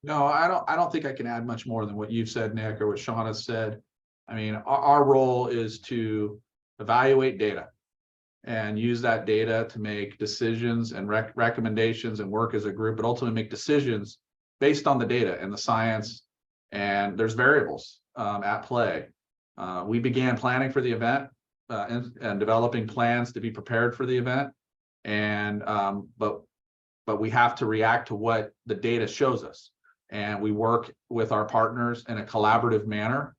No, I don't think I can add much more than what you've said, Nick, or what Shaunna said. I mean, our role is to evaluate data and use that data to make decisions and recommendations and work as a group, but ultimately make decisions based on the data and the science. And there's variables at play. We began planning for the event and developing plans to be prepared for the event. And but we have to react to what the data shows us. And we work with our partners in a collaborative manner.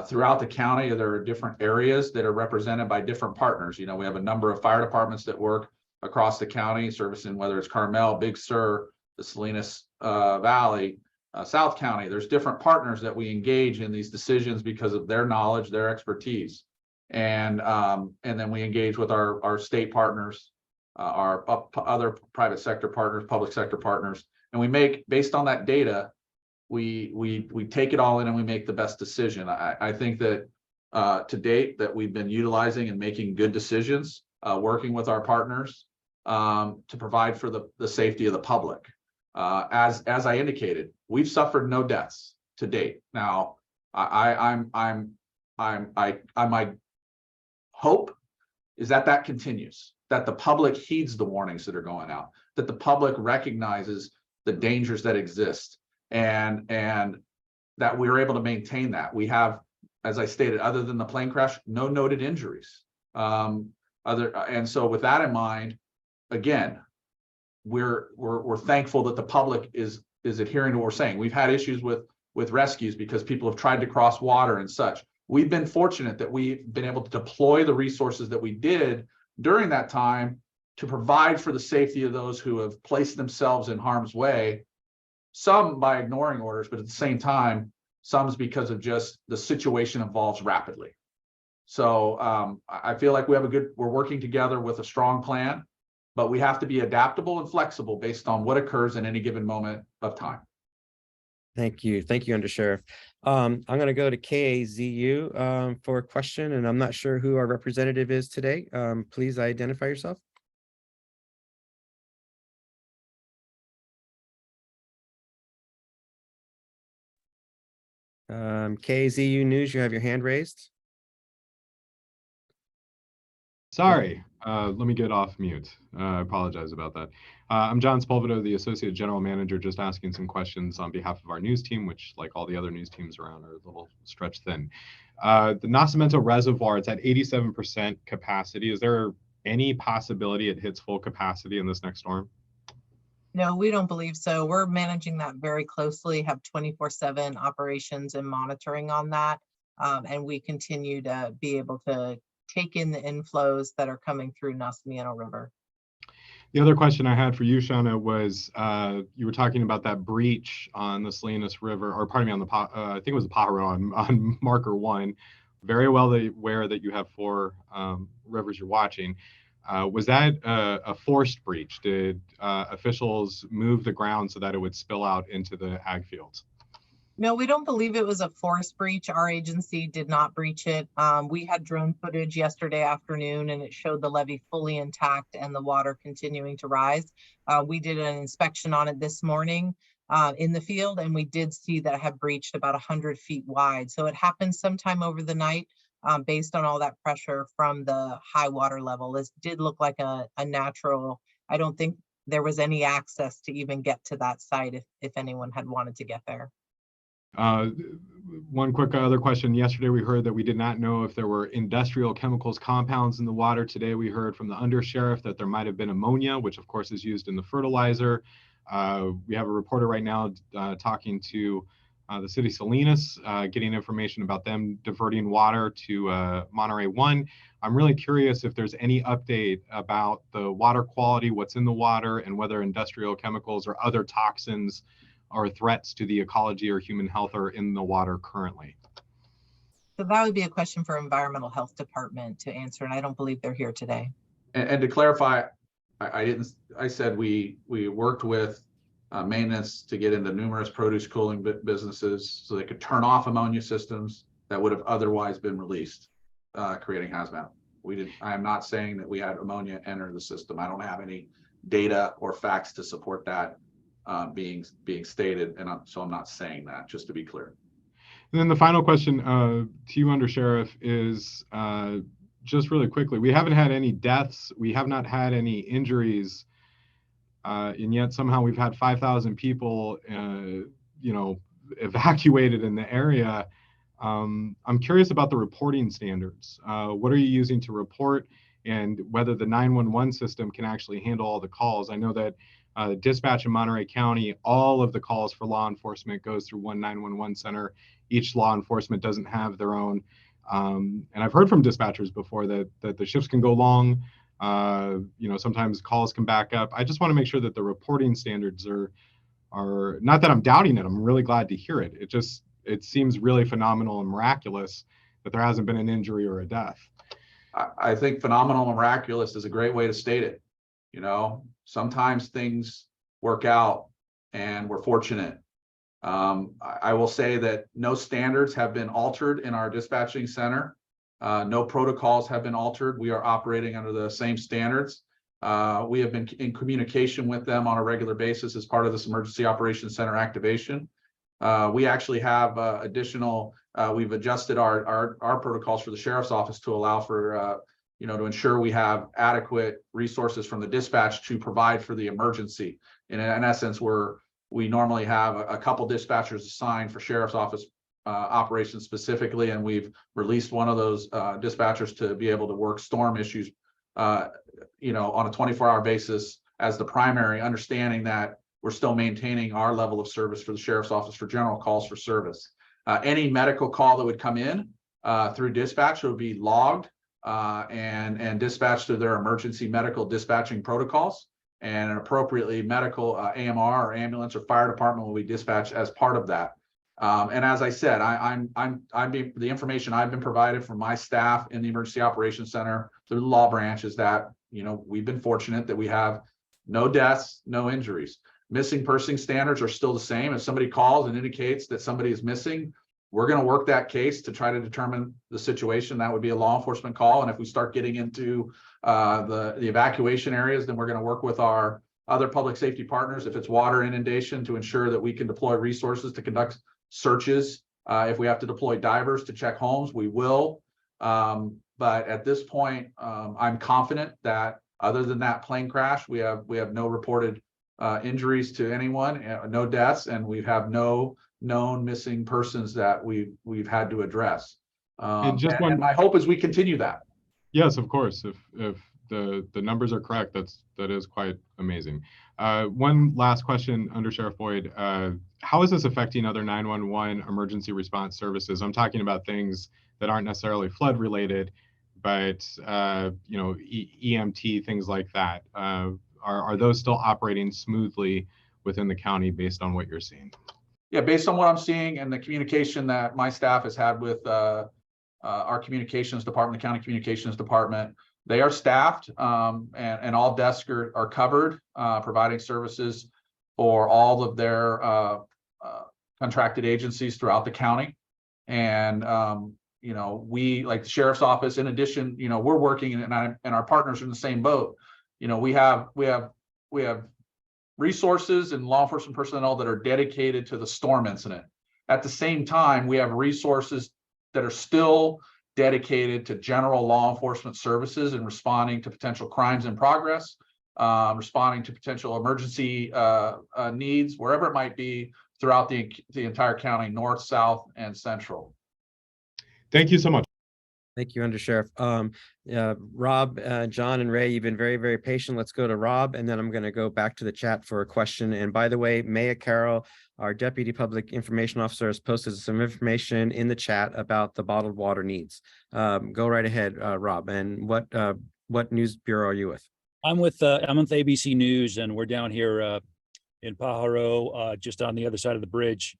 Throughout the county, there are different areas that are represented by different partners. You know, we have a number of fire departments that work across the county, servicing whether it's Carmel, Big Sur, the Salinas Valley, South County. There's different partners that we engage in these decisions because of their knowledge, their expertise. And then we engage with our state partners, our other private sector partners, public sector partners. And we make, based on that data, we take it all in and we make the best decision. I think that to date that we've been utilizing and making good decisions working with our partners to provide for the safety of the public. As I indicated, we've suffered no deaths to date. Now, my hope is that continues, that the public heeds the warnings that are going out, that the public recognizes the dangers that exist, and that we're able to maintain that. We have, as I stated, other than the plane crash, no noted injuries. And so with that in mind, again, we're thankful that the public is adhering to what we're saying. We've had issues with rescues because people have tried to cross water and such. We've been fortunate that we've been able to deploy the resources that we did during that time to provide for the safety of those who have placed themselves in harm's way, some by ignoring orders, but at the same time, some's because of just the situation evolves rapidly. So I feel like we're working together with a strong plan, but we have to be adaptable and flexible based on what occurs in any given moment of time. Thank you. Thank you, Undersheriff. I'm going to go to KAZU for a question, and I'm not sure who our representative is today. Please identify yourself. KAZU News, you have your hand raised. Sorry, let me get off mute. I apologize about that. I'm John Spolvito, the Associate General Manager, just asking some questions on behalf of our news team, which, like all the other news teams around, are a little stretched thin. The Nacimiento Reservoir, it's at 87% capacity. Is there any possibility it hits full capacity in this next storm? No, we don't believe so. We're managing that very closely, have 24/7 operations and monitoring on that. And we continue to be able to take in the inflows that are coming through Nacimiento River. The other question I had for you, Shaunna, was you were talking about that breach on the Salinas River, or pardon me, on the I think it was the Pajaro on marker 1. Very well aware that you have 4 rivers you're watching. Was that a forced breach? Did officials move the ground so that it would spill out into the ag fields? No, we don't believe it was a forest breach. Our agency did not breach it. We had drone footage yesterday afternoon, and it showed the levee fully intact and the water continuing to rise. We did an inspection on it this morning in the field, and we did see that it had breached about 100 feet wide. So it happened sometime over the night based on all that pressure from the high water level. This did look like a natural. I don't think there was any access to even get to that site if anyone had wanted to get there. One quick other question. Yesterday, we heard that we did not know if there were industrial chemicals compounds in the water. Today, we heard from the Undersheriff that there might have been ammonia, which of course is used in the fertilizer. We have a reporter right now talking to the city of Salinas, getting information about them diverting water to Monterey 1. I'm really curious if there's any update about the water quality, what's in the water, and whether industrial chemicals or other toxins or threats to the ecology or human health are in the water currently. So that would be a question for Environmental Health Department to answer, and I don't believe they're here today. And to clarify, I said we worked with maintenance to get into numerous produce cooling businesses so they could turn off ammonia systems that would have otherwise been released, creating hazmat. I am not saying that we had ammonia enter the system. I don't have any data or facts to support that being stated, and so I'm not saying that, just to be clear. And then the final question to you, Undersheriff, is just really quickly, we haven't had any deaths, we have not had any injuries, and yet somehow we've had 5,000 people evacuated in the area. I'm curious about the reporting standards. What are you using to report, and whether the 911 system can actually handle all the calls? I know that dispatch in Monterey County, all of the calls for law enforcement goes through one 911 center. Each law enforcement doesn't have their own. And I've heard from dispatchers before that the shifts can go long. Sometimes calls can back up. I just want to make sure that the reporting standards are not that I'm doubting it. I'm really glad to hear it. It seems really phenomenal and miraculous that there hasn't been an injury or a death. I think phenomenal and miraculous is a great way to state it. Sometimes things work out and we're fortunate. I will say that no standards have been altered in our dispatching center No protocols have been altered. We are operating under the same standards. We have been in communication with them on a regular basis as part of this Emergency Operations Center activation. We actually have additional, we've adjusted our protocols for the sheriff's office to allow for, to ensure we have adequate resources from the dispatch to provide for the emergency. In essence, we normally have a couple dispatchers assigned for sheriff's office operations specifically, and we've released one of those dispatchers to be able to work storm issues, on a 24-hour basis as the primary, understanding that we're still maintaining our level of service for the sheriff's office for general calls for service. Any medical call that would come in through dispatch would be logged and dispatched through their emergency medical dispatching protocols, and appropriately medical AMR or ambulance or fire department will be dispatched as part of that. And as I said, the information I've been provided from my staff in the Emergency Operations Center through the law branch is that, we've been fortunate that we have no deaths, no injuries. Missing person standards are still the same. If somebody calls and indicates that somebody is missing, we're going to work that case to try to determine the situation. That would be a law enforcement call. And if we start getting into the evacuation areas, then we're going to work with our other public safety partners, if it's water inundation, to ensure that we can deploy resources to conduct searches. If we have to deploy divers to check homes, we will. But at this point, I'm confident that other than that plane crash, we have no reported injuries to anyone, no deaths, and we have no known missing persons that we've had to address. And just and my hope is we continue that. Yes, of course. If the numbers are correct, that is quite amazing. One last question, Undersheriff Boyd. How is this affecting other 911 emergency response services? I'm talking about things that aren't necessarily flood related, but EMT, things like that. Are those still operating smoothly within the county based on what you're seeing? Yeah, based on what I'm seeing and the communication that my staff has had with our communications department, the county communications department, they are staffed, and all desks are covered, providing services for all of their contracted agencies throughout the county. And we, like the sheriff's office, in addition, we're working, and our partners are in the same boat. We have resources and law enforcement personnel that are dedicated to the storm incident. At the same time, we have resources that are still dedicated to general law enforcement services and responding to potential crimes in progress, responding to potential emergency needs, wherever it might be throughout the entire county, north, south, and central. Thank you so much. Thank you, Undersheriff. Rob, John, and Ray, you've been very, very patient. Let's go to Rob, and then I'm going to go back to the chat for a question. And by the way, Maya Carroll, our Deputy Public Information Officer, has posted some information in the chat about the bottled water needs. Go right ahead, Rob. And what news bureau are you with? I'm with ABC News, and we're down here in Pajaro, just on the other side of the bridge,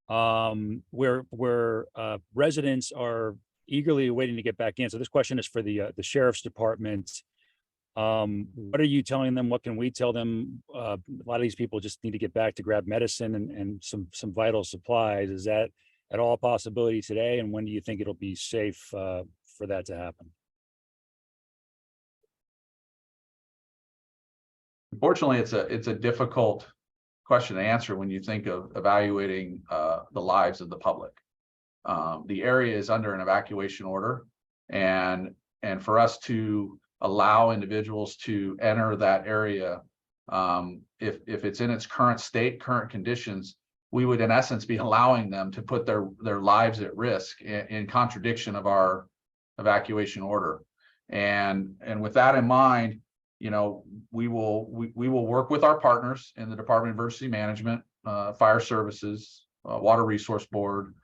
where residents are eagerly waiting to get back in. So this question is for the sheriff's department. What are you telling them? What can we tell them? A lot of these people just need to get back to grab medicine and some vital supplies. Is that at all a possibility today? And when do you think it'll be safe for that to happen? Unfortunately, it's a difficult question to answer when you think of evaluating the lives of the public. The area is under an evacuation order, and for us to allow individuals to enter that area, if it's in its current state, current conditions, we would in essence be allowing them to put their lives at risk in contradiction of our evacuation order. And with that in mind, we will work with our partners in the Department of Emergency Management, Fire Services, Water Resource Board,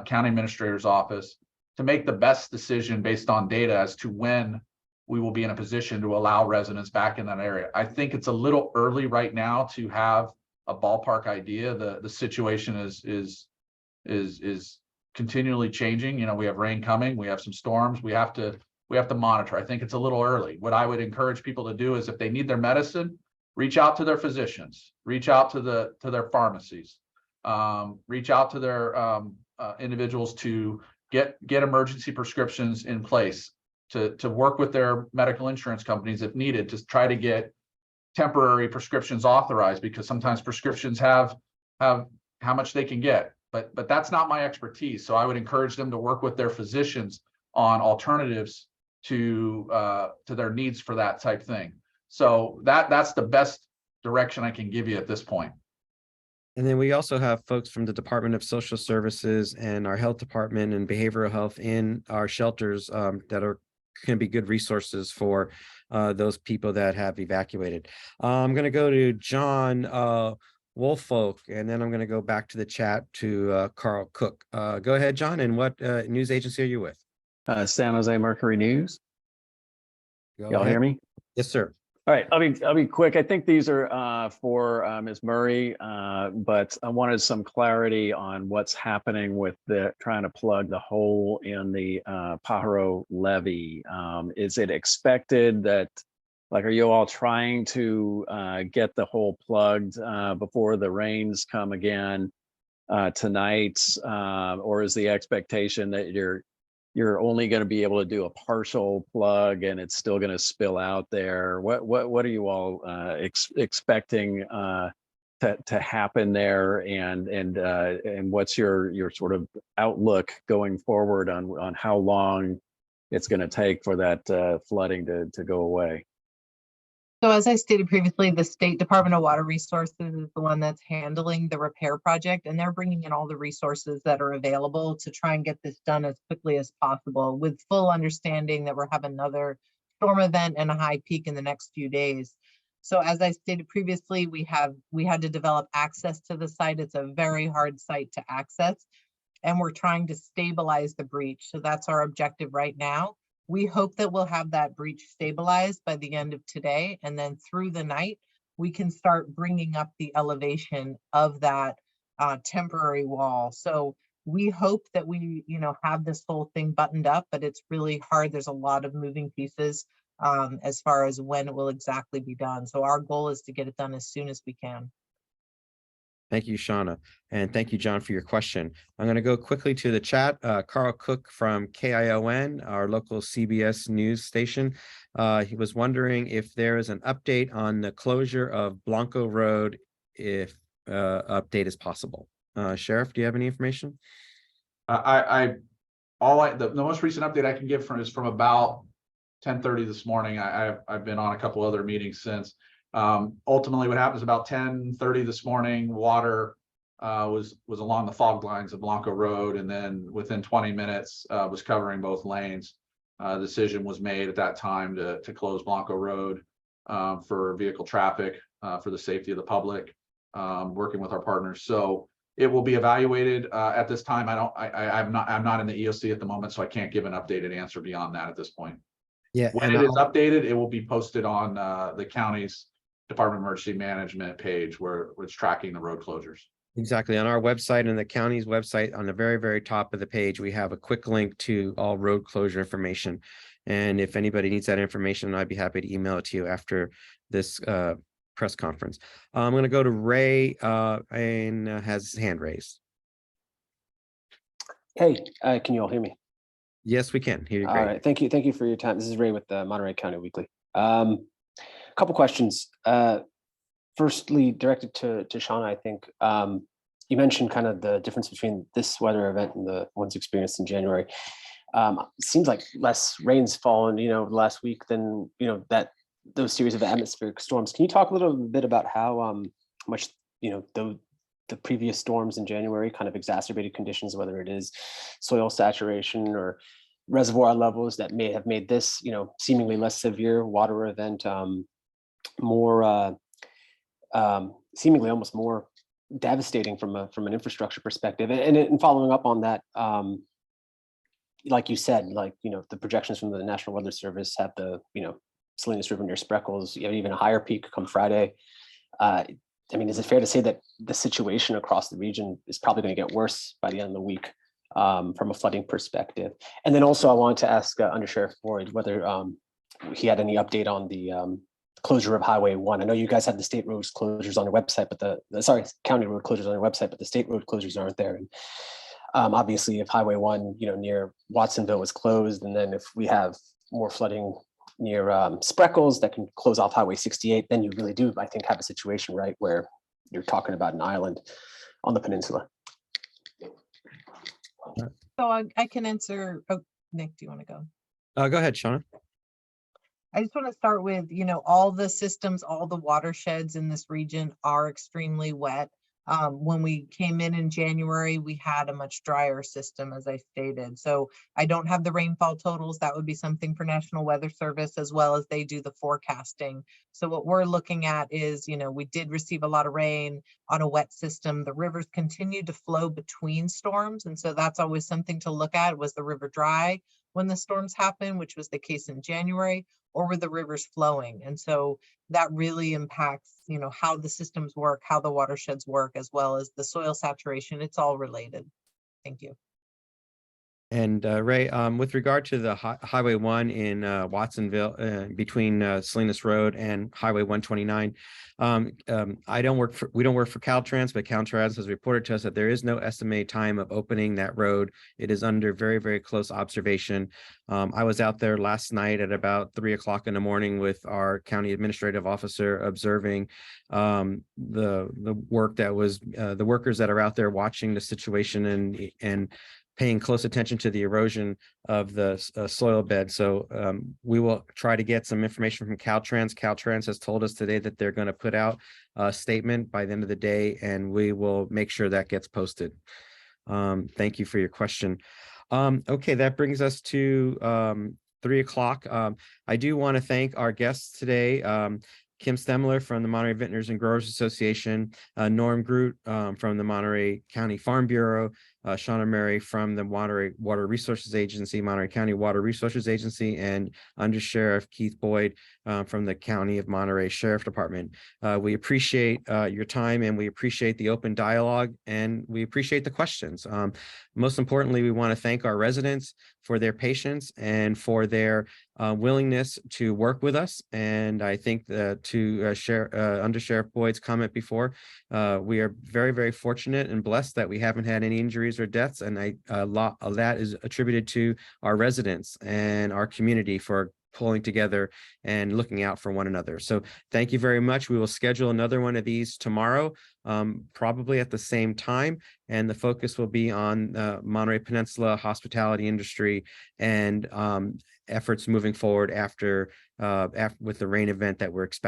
County Administrator's Office, to make the best decision based on data as to when we will be in a position to allow residents back in that area. I think it's a little early right now to have a ballpark idea. The situation is continually changing. We have rain coming, we have some storms, we have to monitor. I think it's a little early. What I would encourage people to do is, if they need their medicine, reach out to their physicians, reach out to their pharmacies, reach out to their individuals to get emergency prescriptions in place, to work with their medical insurance companies if needed, to try to get temporary prescriptions authorized, because sometimes prescriptions have how much they can get. But that's not my expertise. So I would encourage them to work with their physicians on alternatives to their needs for that type thing. So that's the best direction I can give you at this point. And then we also have folks from the Department of Social Services and our health department and behavioral health in our shelters that can be good resources for those people that have evacuated. I'm going to go to John Woolfolk, and then I'm going to go back to the chat to Carl Cook. Go ahead, John. And what news agency are you with? San Jose Mercury News. Y'all hear me? Yes, sir. All right, I'll be quick. I think these are for Ms. Murray, but I wanted some clarity on what's happening with trying to plug the hole in the Pajaro levee. Is it expected that, like, are you all trying to get the hole plugged before the rains come again tonight, or is the expectation that you're only going to be able to do a partial plug and it's still going to spill out there? What are you all expecting to happen there, and what's your sort of outlook going forward on how long it's going to take for that flooding to go away? So as I stated previously, the State Department of Water Resources is the one that's handling the repair project, and they're bringing in all the resources that are available to try and get this done as quickly as possible, with full understanding that we're having another storm event and a high peak in the next few days. So as I stated previously, we had to develop access to the site. It's a very hard site to access, and we're trying to stabilize the breach. So that's our objective right now. We hope that we'll have that breach stabilized by the end of today, and then through the night, we can start bringing up the elevation of that temporary wall. So we hope that we, have this whole thing buttoned up, but it's really hard. There's a lot of moving pieces as far as when it will exactly be done. So our goal is to get it done as soon as we can. Thank you, Shaunna. And thank you, John, for your question. I'm going to go quickly to the chat. Carl Cook from KION, our local CBS news station. He was wondering if there is an update on the closure of Blanco Road, if update is possible. Sheriff, do you have any information? The most recent update I can give is from about 10:30 this morning. I've been on a couple other meetings since. Ultimately, what happens about 10:30 this morning, water was along the fog lines of Blanco Road, and then within 20 minutes was covering both lanes. Decision was made at that time to close Blanco Road for vehicle traffic, for the safety of the public, working with our partners. So it will be evaluated at this time. I'm not in the EOC at the moment, so I can't give an updated answer beyond that at this point. Yeah, when it is updated, it will be posted on the county's Department of Emergency Management page where it's tracking the road closures. Exactly. On our website and the county's website, on the very, very top of the page, we have a quick link to all road closure information. And if anybody needs that information, I'd be happy to email it to you after this press conference. I'm going to go to Ray and has his hand raised. Hey, can you all hear me? Yes, we can. Hear you all great. right. Thank you for your time. This is Ray with the Monterey County Weekly. Couple questions. Firstly, directed to Shaunna, I think. You mentioned kind of the difference between this weather event and the ones experienced in January. Seems like less rain's fallen, last week than, those series of atmospheric storms. Can you talk a little bit about how much, the previous storms in January kind of exacerbated conditions, whether it is soil saturation or reservoir levels that may have made this, seemingly less severe water event more seemingly almost more devastating from an infrastructure perspective. And following up on that, like you said, the projections from the National Weather Service have the Salinas River near Spreckles, you have even a higher peak come Friday. Is it fair to say that the situation across the region is probably going to get worse by the end of the week from a flooding perspective? And then also I wanted to ask Undersheriff Boyd whether he had any update on the closure of Highway 1. I know you guys have the state roads closures on your website, but county road closures on your website, but the state road closures aren't there. And Obviously, if Highway 1, near Watsonville is closed, and then if we have more flooding near Spreckles that can close off Highway 68, then you really do, I think, have a situation, right, where you're talking about an island on the peninsula. So I can answer. Oh, Nick, do you want to go? Go ahead, Shaunna. I just want to start with, all the systems, all the watersheds in this region are extremely wet. When we came in January, we had a much drier system, as I stated. So I don't have the rainfall totals. That would be something for National Weather Service, as well as they do the forecasting. So what we're looking at is, we did receive a lot of rain on a wet system. The rivers continued to flow between storms. And so that's always something to look at. Was the river dry when the storms happened, which was the case in January, or were the rivers flowing? And so that really impacts, how the systems work, how the watersheds work, as well as the soil saturation. It's all related. Thank you. And Ray, with regard to the Highway 1 in Watsonville, between Salinas Road and Highway 129, we don't work for Caltrans, but Caltrans has reported to us that there is no estimated time of opening that road. It is under very, very close observation. I was out there last night at about 3 o'clock in the morning with our county administrative officer, observing the work that was the workers that are out there watching the situation and paying close attention to the erosion of the soil bed. So we will try to get some information from Caltrans. Caltrans has told us today that they're going to put out a statement by the end of the day, and we will make sure that gets posted. Thank you for your question. Okay, that brings us to 3 o'clock. I do want to thank our guests today. Kim Stemler from the Monterey Vintners and Growers Association, Norm Groot from the Monterey County Farm Bureau, Shaunna Murray from the Monterey Water Resources Agency, Monterey County Water Resources Agency, and Undersheriff Keith Boyd from the County of Monterey Sheriff Department. We appreciate your time, and we appreciate the open dialogue, and we appreciate the questions. Most importantly, we want to thank our residents for their patience and for their willingness to work with us. And I think to share Undersheriff Boyd's comment before, we are very, very fortunate and blessed that we haven't had any injuries or deaths. And a lot of that is attributed to our residents and our community for pulling together and looking out for one another. So thank you very much. We will schedule another one of these tomorrow, probably at the same time. And the focus will be on the Monterey Peninsula hospitality industry and efforts moving forward after with the rain event that we're expecting.